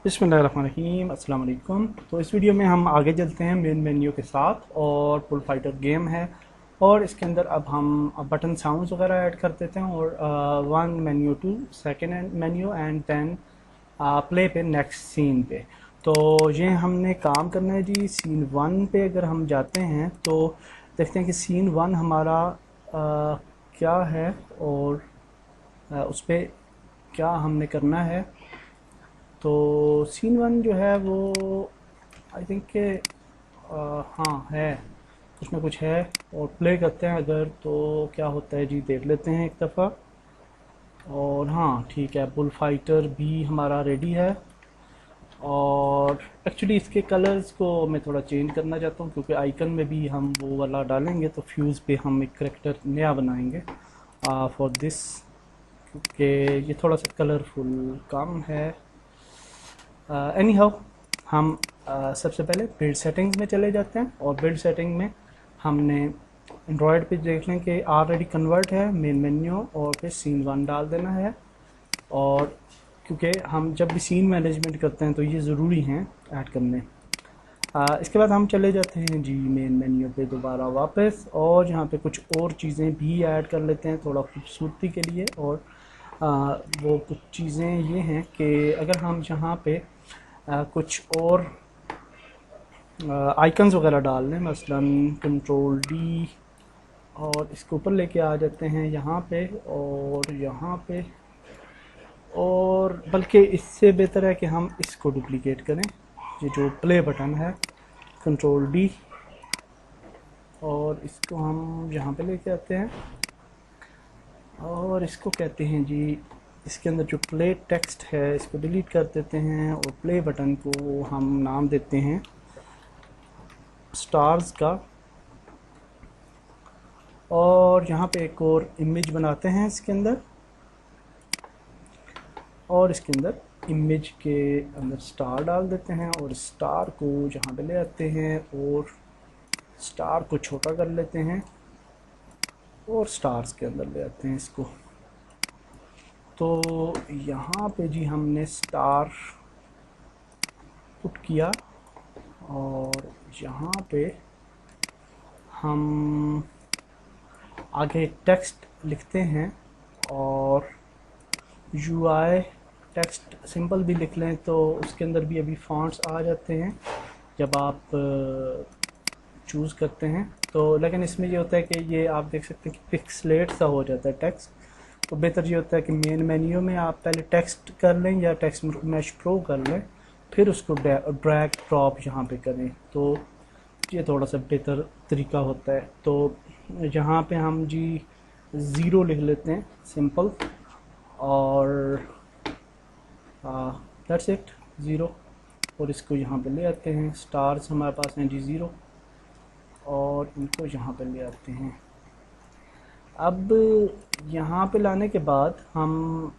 बिस्मिल्लाहिर्रहमानिर्रहीम, अस्सलाम वालेकुम। तो इस वीडियो में हम आगे चलते हैं मेन मेन्यू के साथ। और पुल फाइटर गेम है और इसके अंदर अब हम बटन साउंड्स वगैरह ऐड कर देते हैं और one menu to second menu and then play पे नेक्स्ट सीन पे। तो ये हमने काम करना है जी। सीन वन पे अगर हम जाते हैं तो देखते हैं कि सीन वन हमारा क्या है और उस पर क्या हमने करना है। तो सीन वन जो है वो आई थिंक के हाँ है, कुछ ना कुछ है। और प्ले करते हैं अगर तो क्या होता है जी, देख लेते हैं एक दफ़ा। और हाँ ठीक है, बुल फाइटर भी हमारा रेडी है। और एक्चुअली इसके कलर्स को मैं थोड़ा चेंज करना चाहता हूँ क्योंकि आइकन में भी हम वो वाला डालेंगे तो फ्यूज़ पे हम एक करेक्टर नया बनाएंगे फॉर दिस, क्योंकि ये थोड़ा सा कलरफुल कम है। एनी हाउ हम सबसे पहले बिल्ड सेटिंग्स में चले जाते हैं और बिल्ड सेटिंग में हमने एंड्रॉयड पे देख लें कि ऑलरेडी कन्वर्ट है मेन मेन्यू और फिर सीन वन डाल देना है। और क्योंकि हम जब भी सीन मैनेजमेंट करते हैं तो ये ज़रूरी हैं ऐड करने। इसके बाद हम चले जाते हैं जी मेन मेन्यू पे दोबारा वापस और यहाँ पे कुछ और चीज़ें भी ऐड कर लेते हैं थोड़ा खूबसूरती के लिए। और वो कुछ चीज़ें ये हैं कि अगर हम यहाँ पे कुछ और आइकन्स वगैरह डाल लें, मसलन कंट्रोल डी और इसके ऊपर लेके आ जाते हैं यहाँ पे और यहाँ पे। और बल्कि इससे बेहतर है कि हम इसको डुप्लीकेट करें, ये जो प्ले बटन है कंट्रोल डी, और इसको हम यहाँ पे लेके आते हैं और इसको कहते हैं जी, इसके अंदर जो प्ले टेक्स्ट है इसको डिलीट कर देते हैं और प्ले बटन को हम नाम देते हैं स्टार्स का। और यहाँ पे एक और इमेज बनाते हैं इसके अंदर और इसके अंदर इमेज के अंदर स्टार डाल देते हैं और स्टार को यहाँ पे ले आते हैं और स्टार को छोटा कर लेते हैं और स्टार्स के अंदर ले आते हैं इसको। तो यहाँ पे जी हमने स्टार पुट किया और यहाँ पे हम आगे टेक्स्ट लिखते हैं और UI टेक्स्ट सिंपल भी लिख लें तो उसके अंदर भी अभी फॉन्ट्स आ जाते हैं जब आप चूज़ करते हैं। तो लेकिन इसमें ये होता है कि ये आप देख सकते हैं कि पिक्सलेट सा हो जाता है टेक्स्ट। तो बेहतर ये होता है कि मेन मेन्यू में आप पहले टेक्स्ट कर लें या टेक्स्ट मैश प्रो कर लें, फिर उसको ड्रैग ड्रॉप यहाँ पे करें, तो ये थोड़ा सा बेहतर तरीका होता है। तो यहाँ पे हम जी ज़ीरो लिख लेते हैं सिंपल और दैट्स इट, ज़ीरो। और इसको यहाँ पे ले आते हैं, स्टार्स हमारे पास हैं जी ज़ीरो और इनको यहाँ पे ले आते हैं। अब यहाँ पे लाने के बाद हम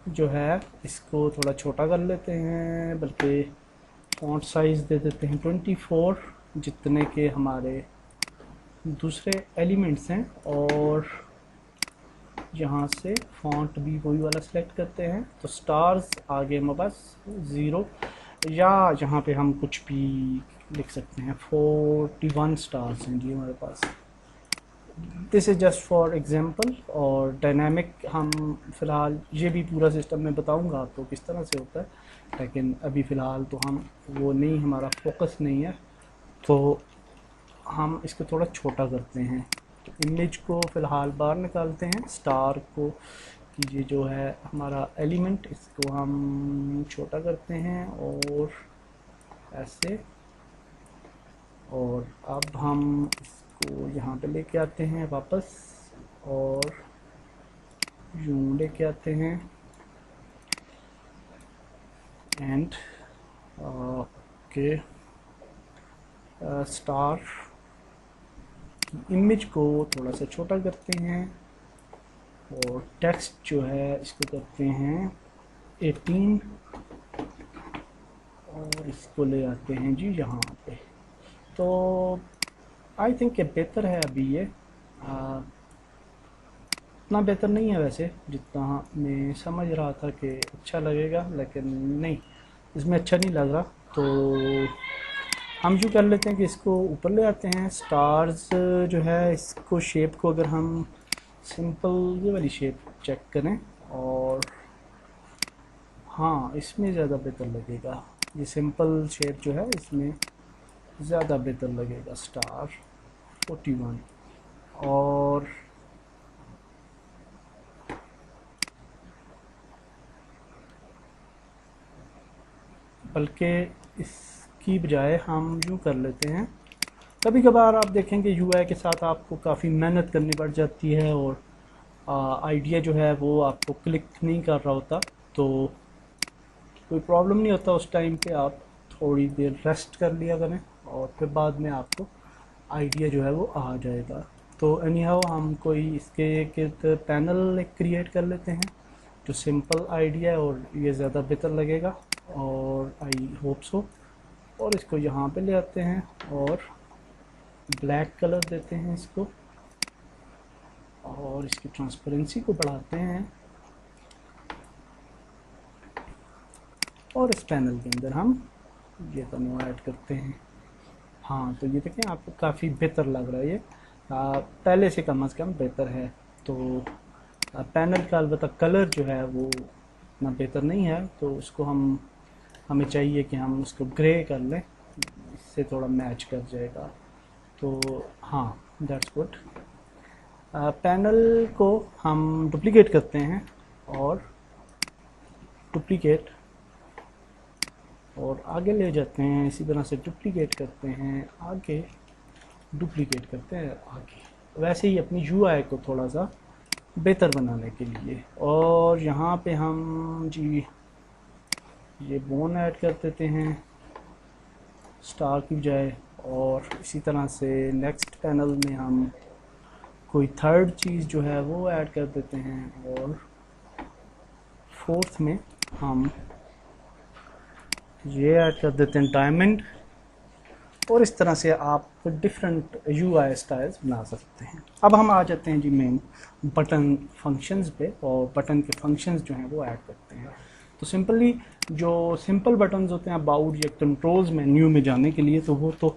जो है इसको थोड़ा छोटा कर लेते हैं, बल्कि फॉन्ट साइज़ दे देते हैं 24 जितने के हमारे दूसरे एलिमेंट्स हैं। और यहाँ से फॉन्ट भी वही वाला सेलेक्ट करते हैं तो स्टार्स आगे हमारे पास ज़ीरो, या यहाँ पे हम कुछ भी लिख सकते हैं 41 स्टार्स हैं जी हमारे पास। This is just for example. और डायनामिक हम फ़िलहाल ये भी पूरा सिस्टम में बताऊंगा आपको किस तरह से होता है, लेकिन अभी फ़िलहाल तो हम वो नहीं, हमारा फोकस नहीं है, तो हम इसको थोड़ा छोटा करते हैं। तो इमेज को फ़िलहाल बाहर निकालते हैं, स्टार को कि ये जो है हमारा एलिमेंट, इसको हम छोटा करते हैं और ऐसे। और अब हम इसको यहाँ पे लेके आते हैं वापस और यूँ लेके आते हैं एंड ओके स्टार इमेज को थोड़ा सा छोटा करते हैं और टेक्स्ट जो है इसको करते हैं 18 और इसको ले आते हैं जी यहाँ पे। तो आई थिंक ये बेहतर है अभी ये। उतना बेहतर नहीं है वैसे जितना मैं समझ रहा था कि अच्छा लगेगा, लेकिन नहीं, इसमें अच्छा नहीं लग रहा। तो हम यूँ कर लेते हैं कि इसको ऊपर ले आते हैं। स्टार्स जो है, इसको शेप को अगर हम सिंपल ये वाली शेप चेक करें, और हाँ, इसमें ज़्यादा बेहतर लगेगा। ये सिंपल शेप जो है इसमें ज़्यादा बेहतर लगेगा। स्टार 41, और बल्कि इसकी बजाय हम यूँ कर लेते हैं। कभी कभार आप देखेंगे यूआई के साथ आपको काफ़ी मेहनत करनी पड़ जाती है, और आइडिया जो है वो आपको क्लिक नहीं कर रहा होता, तो कोई प्रॉब्लम नहीं होता। उस टाइम पे आप थोड़ी देर रेस्ट कर लिया करें, और फिर बाद में आपको आइडिया जो है वो आ जाएगा। तो एनी हाउ हम कोई इसके एक पैनल क्रिएट कर लेते हैं जो सिंपल आइडिया है, और ये ज़्यादा बेहतर लगेगा, और आई होप सो। और इसको यहाँ पे ले आते हैं और ब्लैक कलर देते हैं इसको, और इसकी ट्रांसपेरेंसी को बढ़ाते हैं, और इस पैनल के अंदर हम ये दोनों ऐड करते हैं। हाँ, तो ये देखें आपको काफ़ी बेहतर लग रहा है। ये पहले से कम बेहतर है। तो पैनल का अलबत्ता कलर जो है वो इतना बेहतर नहीं है, तो उसको हमें चाहिए कि हम उसको ग्रे कर लें, इससे थोड़ा मैच कर जाएगा। तो हाँ, दैट्स गुड। पैनल को हम डुप्लीकेट करते हैं, और डुप्लीकेट, और आगे ले जाते हैं। इसी तरह से डुप्लीकेट करते हैं आगे, डुप्लीकेट करते हैं आगे, वैसे ही अपनी यूआई को थोड़ा सा बेहतर बनाने के लिए। और यहाँ पे हम जी ये बोन ऐड कर देते हैं स्टार की बजाय, और इसी तरह से नेक्स्ट पैनल में हम कोई थर्ड चीज़ जो है वो ऐड कर देते हैं, और फोर्थ में हम ये ऐड कर देते हैं डायमंड। और इस तरह से आप डिफरेंट यूआई स्टाइल्स बना सकते हैं। अब हम आ जाते हैं जी मेन बटन फंक्शंस पे, और बटन के फंक्शंस जो हैं वो ऐड करते हैं। तो सिंपली जो सिंपल बटन्स होते हैं अबाउट या कंट्रोल्स मेन्यू में जाने के लिए, तो वो तो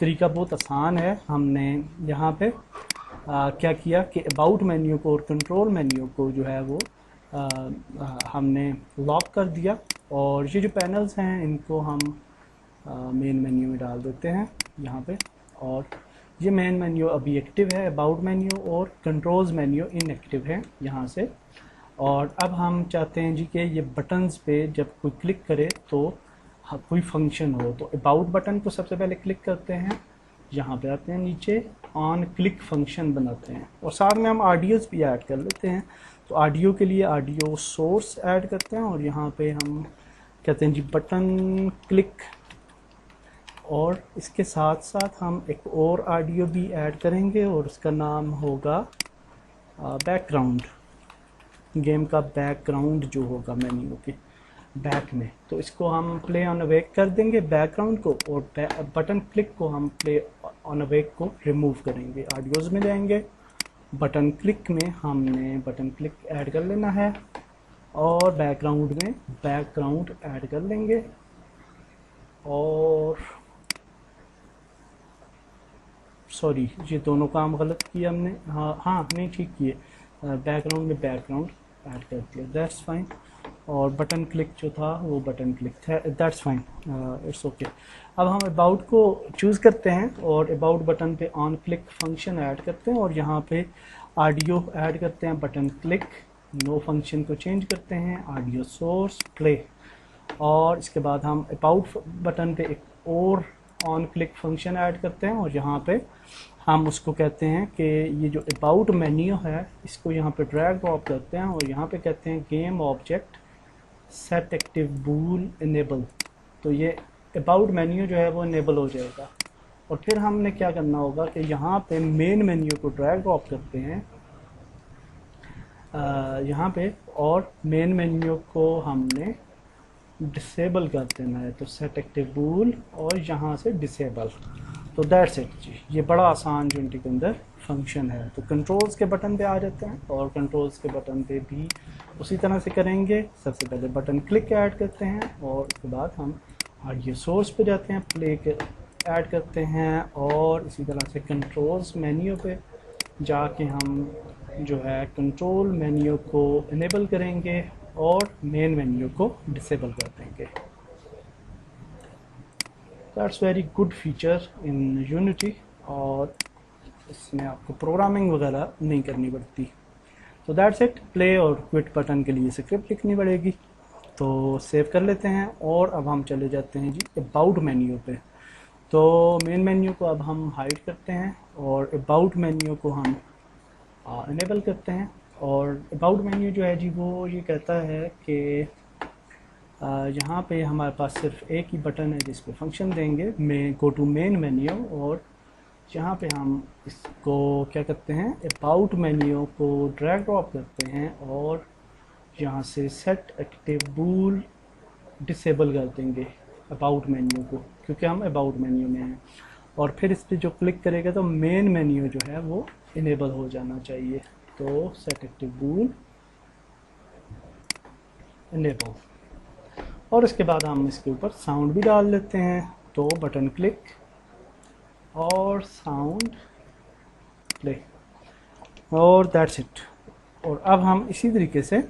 तरीका बहुत आसान है। हमने यहाँ पे क्या किया कि अबाउट मेन्यू को और कंट्रोल मेन्यू को जो है वो हमने लॉक कर दिया, और ये जो पैनल्स हैं इनको हम मेन मेन्यू में डाल देते हैं यहाँ पे। और ये मेन मेन्यू अभी एक्टिव है, अबाउट मेन्यू और कंट्रोल्स मेन्यू इनएक्टिव है यहाँ से। और अब हम चाहते हैं जी कि ये बटन्स पे जब कोई क्लिक करे तो कोई फंक्शन हो। तो अबाउट बटन को सबसे पहले क्लिक करते हैं, यहाँ पे आते हैं नीचे, ऑन क्लिक फंक्शन बनाते हैं, और साथ में हम ऑडियोज़ भी ऐड कर लेते हैं। तो ऑडियो के लिए ऑडियो सोर्स ऐड करते हैं, और यहाँ पे हम कहते हैं जी बटन क्लिक, और इसके साथ साथ हम एक और ऑडियो भी ऐड करेंगे, और उसका नाम होगा बैकग्राउंड। गेम का बैकग्राउंड जो होगा मेन्यू के बैक में, तो इसको हम प्ले ऑन अवेक कर देंगे बैकग्राउंड को, और बटन क्लिक को हम प्ले ऑन अवेक को रिमूव करेंगे। ऑडियोज़ में जाएंगे, बटन क्लिक में हमने बटन क्लिक ऐड कर लेना है, और बैकग्राउंड में बैकग्राउंड ऐड कर लेंगे। और सॉरी, ये दोनों काम गलत किए हमने। हाँ नहीं, ठीक किए। बैकग्राउंड में बैकग्राउंड ऐड कर दिया, दैट्स फाइन। और बटन क्लिक जो था वो बटन क्लिक था, दैट्स फाइन, इट्स ओके। अब हम अबाउट को चूज़ करते हैं, और अबाउट बटन पे ऑन क्लिक फंक्शन ऐड करते हैं, और यहाँ पे ऑडियो ऐड करते हैं बटन क्लिक, नो फंक्शन को चेंज करते हैं, ऑडियो सोर्स प्ले। और इसके बाद हम अबाउट बटन पे एक और ऑन क्लिक फंक्शन ऐड करते हैं, और यहाँ पे हम उसको कहते हैं कि ये जो अबाउट मेन्यू है इसको यहाँ पे ड्रैग ड्रॉप करते हैं, और यहाँ पे कहते हैं गेम ऑब्जेक्ट सेट एक्टिव बूल इनेबल। तो ये अबाउट मेन्यू जो है वो इनेबल हो जाएगा। और फिर हमने क्या करना होगा कि यहाँ पे मेन मेन्यू को ड्रैग ड्रॉप करते हैं यहाँ पे, और मेन मेन्यू को हमने डिसेबल कर देना है। तो सेट एक्टिव बूल और यहाँ से डिसेबल, तो दैट्स इट जी, ये बड़ा आसान यूनिटी के अंदर फंक्शन है। तो कंट्रोल्स के बटन पे आ जाते हैं और कंट्रोल्स के बटन पे भी उसी तरह से करेंगे। सबसे पहले बटन क्लिक ऐड करते हैं और उसके बाद हम ऑडियो सोर्स पे जाते हैं, प्ले के ऐड करते हैं और इसी तरह से कंट्रोल्स मेन्यू पे जाके हम जो है कंट्रोल मेन्यू को इनेबल करेंगे और मेन मेन्यू को डिसेबल कर देंगे। That's very good feature in unity और इसमें आपको प्रोग्रामिंग वगैरह नहीं करनी पड़ती। तो दैट्स इट। प्ले और क्विट बटन के लिए स्क्रिप्ट लिखनी पड़ेगी, तो सेव कर लेते हैं और अब हम चले जाते हैं जी अबाउट मेन्यू पे। तो मेन मेन्यू को अब हम हाइड करते हैं और अबाउट मेन्यू को हम इनेबल करते हैं। और अबाउट मेन्यू जो है जी वो ये कहता है कि यहाँ पे हमारे पास सिर्फ एक ही बटन है जिस पे फंक्शन देंगे, गो टू मेन मेन्यू, और यहाँ पे हम इसको क्या करते हैं अबाउट मेन्यू को ड्रैग ड्रॉप करते हैं और यहाँ से सेट एक्टिव बूल डिसेबल कर देंगे अबाउट मेन्यू को, क्योंकि हम अबाउट मेन्यू में हैं। और फिर इस पर जो क्लिक करेगा तो मेन मेन्यू जो है वो इनेबल हो जाना चाहिए। तो सेट एक्टिव बूल इनेबल, और इसके बाद हम इसके ऊपर साउंड भी डाल लेते हैं। तो बटन क्लिक और साउंड प्ले, और दैट्स इट। और अब हम इसी तरीके से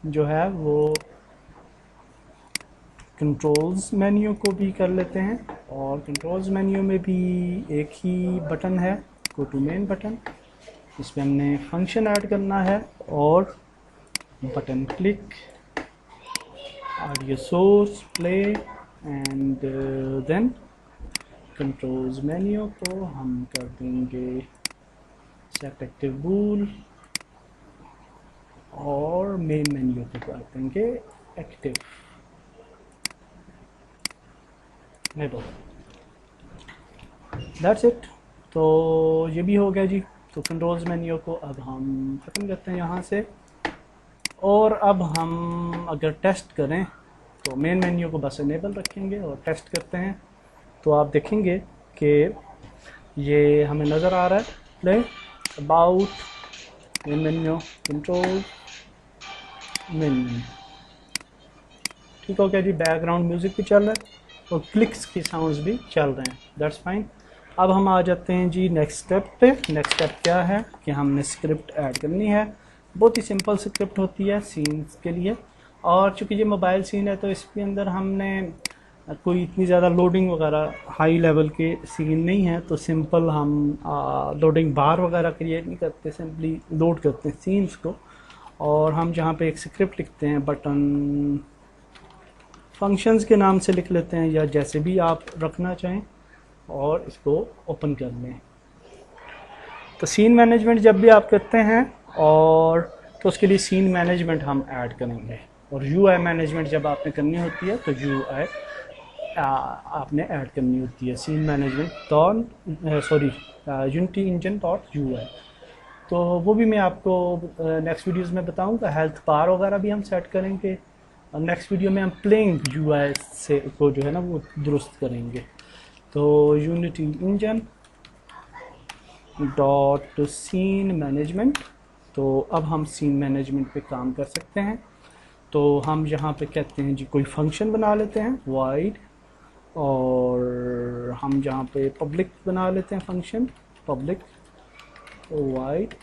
जो है वो कंट्रोल्स मेन्यू को भी कर लेते हैं। और कंट्रोल्स मेन्यू में भी एक ही बटन है, गो टू मेन बटन, इसमें हमने फंक्शन ऐड करना है और button click, audio source, play and then controls menu को हम कर देंगे सेट एक्टिव बूल और मेन मेन्यू को कर देंगे एक्टिव इनेबल। That's it. तो ये भी हो गया जी। तो कंट्रोल्स मेन्यू को अब हम ख़त्म करते हैं यहाँ से। और अब हम अगर टेस्ट करें तो मेन मेन्यू को बस इनेबल रखेंगे और टेस्ट करते हैं, तो आप देखेंगे कि ये हमें नज़र आ रहा है play, about, main menu, control, main menu. ठीक हो गया जी। बैकग्राउंड म्यूज़िक भी चल रहा है और क्लिक्स की साउंड्स भी चल रहे हैं, दैट्स फाइन। अब हम आ जाते हैं जी नेक्स्ट स्टेप पे। नेक्स्ट स्टेप क्या है कि हमने स्क्रिप्ट ऐड करनी है। बहुत ही सिंपल स्क्रिप्ट होती है सीन्स के लिए, और चूँकि ये मोबाइल सीन है तो इसके अंदर हमने कोई इतनी ज़्यादा लोडिंग वगैरह हाई लेवल के सीन नहीं है, तो सिंपल हम लोडिंग बार वगैरह क्रिएट नहीं करते, सिंपली लोड करते हैं सीन्स को। और हम जहाँ पे एक स्क्रिप्ट लिखते हैं बटन फंक्शंस के नाम से लिख लेते हैं या जैसे भी आप रखना चाहें, और इसको ओपन कर लें। तो सीन मैनेजमेंट जब भी आप करते हैं और तो उसके लिए सीन मैनेजमेंट हम ऐड करेंगे, और यूआई मैनेजमेंट जब आपने करनी होती है तो यूआई आपने ऐड करनी होती है। Scene management Unity engine dot UI, तो वो भी मैं आपको नेक्स्ट वीडियोस में बताऊंगा। हेल्थ बार वगैरह भी हम सेट करेंगे। नेक्स्ट वीडियो में हम प्लेइंग यूआई से को जो है ना वो दुरुस्त करेंगे। तो Unity engine dot scene management, तो अब हम सीन मैनेजमेंट पे काम कर सकते हैं। तो हम यहाँ पे कहते हैं जी कोई फंक्शन बना लेते हैं वाइड, और हम जहाँ पे पब्लिक बना लेते हैं function public wide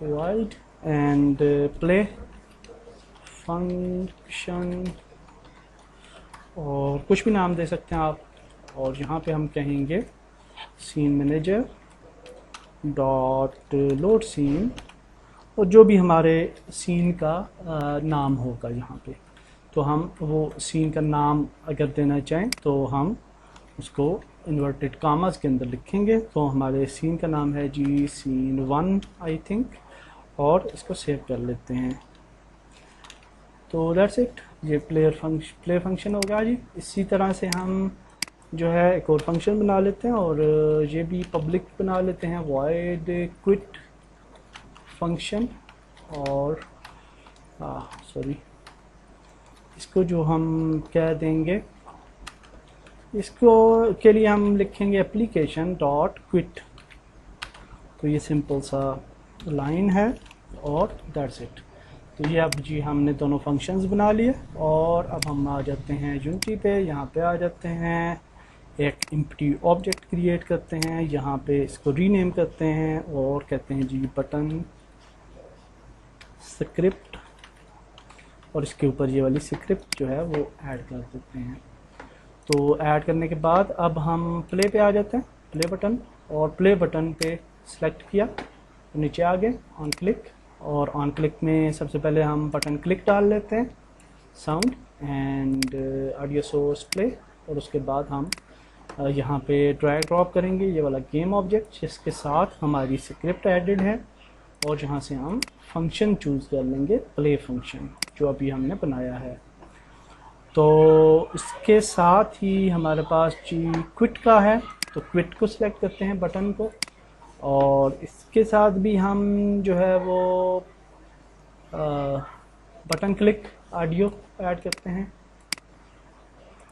wide and play function, और कुछ भी नाम दे सकते हैं आप। और यहाँ पे हम कहेंगे scene manager dot load scene, और जो भी हमारे सीन का नाम होगा यहाँ पे, तो हम वो सीन का नाम अगर देना चाहें तो हम उसको इन्वर्टेड कामास के अंदर लिखेंगे। तो हमारे सीन का नाम है जी सीन 1 आई थिंक, और इसको सेव कर लेते हैं। तो दैट्स इट, ये प्ले फंक्शन हो गया जी। इसी तरह से हम जो है एक और फंक्शन बना लेते हैं, और ये भी पब्लिक बना लेते हैं वाइड क्विट फंक्शन, और इसको जो हम क्या देंगे, इसको के लिए हम लिखेंगे एप्लीकेशन डॉट क्विट। तो ये सिंपल सा लाइन है और दैट्स इट। तो ये अब जी हमने दोनों फंक्शंस बना लिए और अब हम आ जाते हैं यूनिटी पे। यहाँ पे आ जाते हैं, एक एम्प्टी ऑब्जेक्ट क्रिएट करते हैं, यहाँ पे इसको रीनेम करते हैं और कहते हैं जी बटन स्क्रिप्ट, और इसके ऊपर ये वाली स्क्रिप्ट जो है वो ऐड कर देते हैं। तो ऐड करने के बाद अब हम प्ले पे आ जाते हैं, प्ले बटन, और प्ले बटन पे सेलेक्ट किया तो नीचे आ गए ऑन क्लिक, और ऑन क्लिक में सबसे पहले हम बटन क्लिक डाल लेते हैं, sound and audio source play, और उसके बाद हम यहाँ पे ड्रैग ड्रॉप करेंगे ये वाला गेम ऑब्जेक्ट जिसके साथ हमारी स्क्रिप्ट एडेड है, और जहाँ से हम फंक्शन चूज़ कर लेंगे प्ले फंक्शन जो अभी हमने बनाया है। तो इसके साथ ही हमारे पास जी क्विट का है, तो क्विट को सिलेक्ट करते हैं बटन को, और इसके साथ भी हम जो है वो बटन क्लिक ऑडियो ऐड करते हैं,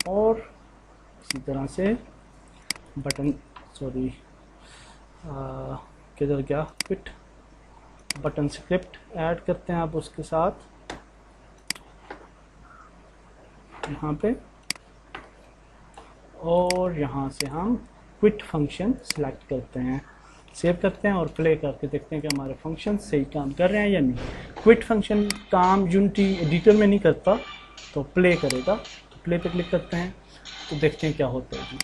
और इसी तरह से बटन किधर गया क्विट, बटन स्क्रिप्ट ऐड करते हैं अब उसके साथ यहाँ पे, और यहाँ से हम क्विट फंक्शन सेलेक्ट करते हैं, सेव करते हैं और प्ले करके देखते हैं कि हमारे फंक्शन सही काम कर रहे हैं या नहीं। क्विट फंक्शन काम यूनिटी एडिटर में नहीं करता, तो प्ले करेगा। तो प्ले पे क्लिक करते हैं तो देखते हैं क्या होता है जी।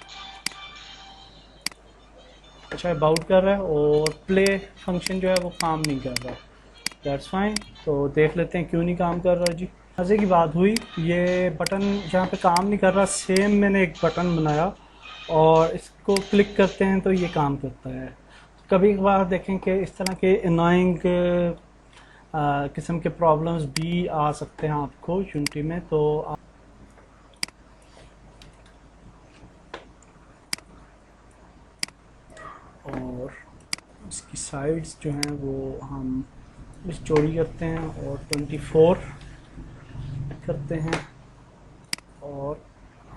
अच्छा अबाउट कर रहा है और प्ले फंक्शन जो है वो काम नहीं कर रहा, दैट्स फाइन। तो देख लेते हैं क्यों नहीं काम कर रहा जी। मज़े की बात हुई, ये बटन जहाँ पे काम नहीं कर रहा, सेम मैंने एक बटन बनाया और इसको क्लिक करते हैं तो ये काम करता है। कभी कभार देखें कि इस तरह के एनोइंग किस्म के प्रॉब्लम्स भी आ सकते हैं आपको यूनिटी में। तो और इसकी साइड्स जो हैं वो हम इस चौड़ी करते हैं और 24 करते हैं, और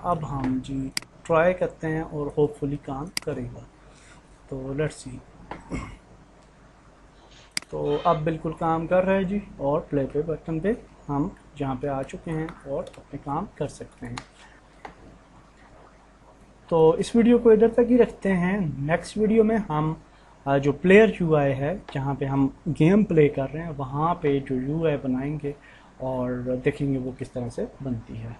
अब हम जी ट्राई करते हैं और होपफुली काम करेगा। तो लेट्स सी। तो अब बिल्कुल काम कर रहा है जी, और प्ले पे बटन पे हम जहाँ पे आ चुके हैं और अपने काम कर सकते हैं। तो इस वीडियो को इधर तक ही रखते हैं। नेक्स्ट वीडियो में हम जो प्लेयर यूआई है जहाँ पे हम गेम प्ले कर रहे हैं वहाँ पे जो यूआई बनाएंगे और देखेंगे वो किस तरह से बनती है।